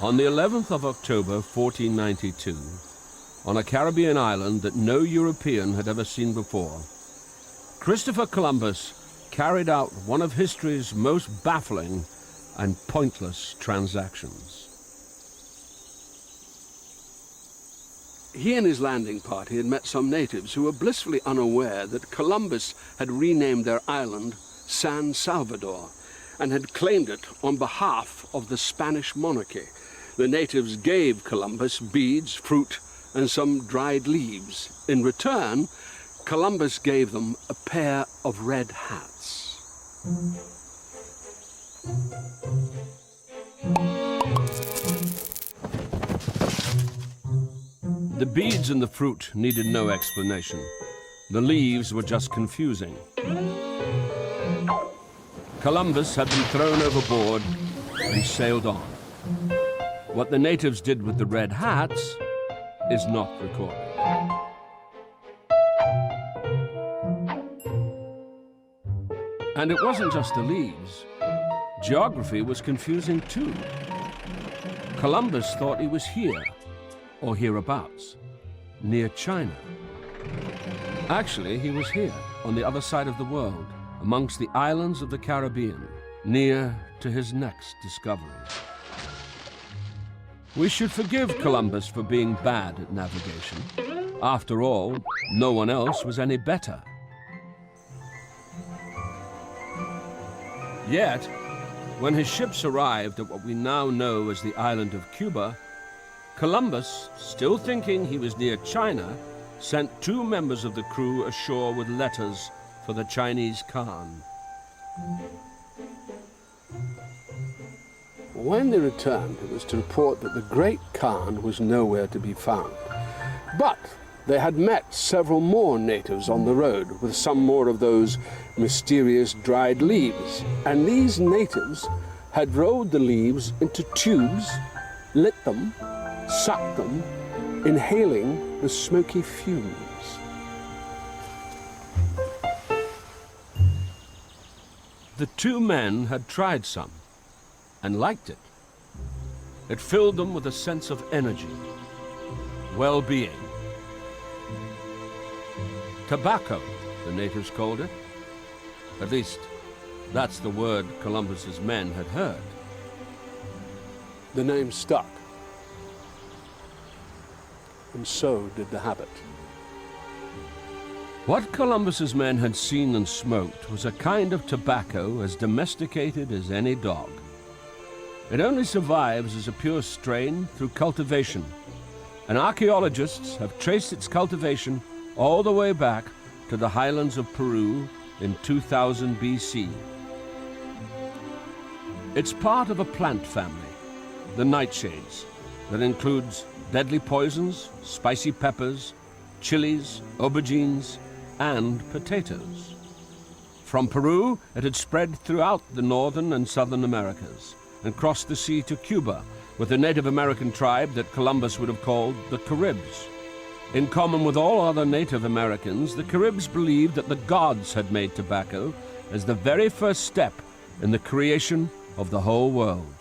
On the 11th of October, 1492, on a Caribbean island that no European had ever seen before, Christopher Columbus carried out one of history's most baffling and pointless transactions. He and his landing party had met some natives who were blissfully unaware that Columbus had renamed their island San Salvador and had claimed it on behalf of the Spanish monarchy. The natives gave Columbus beads, fruit, and some dried leaves. In return, Columbus gave them a pair of red hats. The beads and the fruit needed no explanation. The leaves were just confusing. Columbus had been thrown overboard and sailed on. What the natives did with the red hats is not recorded. And it wasn't just the leaves. Geography was confusing too. Columbus thought he was here, or hereabouts, near China. Actually, he was here, on the other side of the world, amongst the islands of the Caribbean, near to his next discovery. We should forgive Columbus for being bad at navigation. After all, no one else was any better. Yet, when his ships arrived at what we now know as the island of Cuba, Columbus, still thinking he was near China, sent 2 members of the crew ashore with letters for the Chinese Khan. When they returned, it was to report that the great Khan was nowhere to be found. But they had met several more natives on the road with some more of those mysterious dried leaves. And these natives had rolled the leaves into tubes, lit them, sucked them, inhaling the smoky fumes. The 2 men had tried some and liked it. It filled them with a sense of energy, well-being. Tobacco, the natives called it. At least, that's the word Columbus's men had heard. The name stuck. And so did the habit. What Columbus's men had seen and smoked was a kind of tobacco as domesticated as any dog. It only survives as a pure strain through cultivation, and archaeologists have traced its cultivation all the way back to the highlands of Peru in 2000 BC. It's part of a plant family, the nightshades, that includes deadly poisons, spicy peppers, chilies, aubergines, and potatoes. From Peru, it had spread throughout the northern and southern Americas and crossed the sea to Cuba with the Native American tribe that Columbus would have called the Caribs. In common with all other Native Americans, the Caribs believed that the gods had made tobacco as the very first step in the creation of the whole world.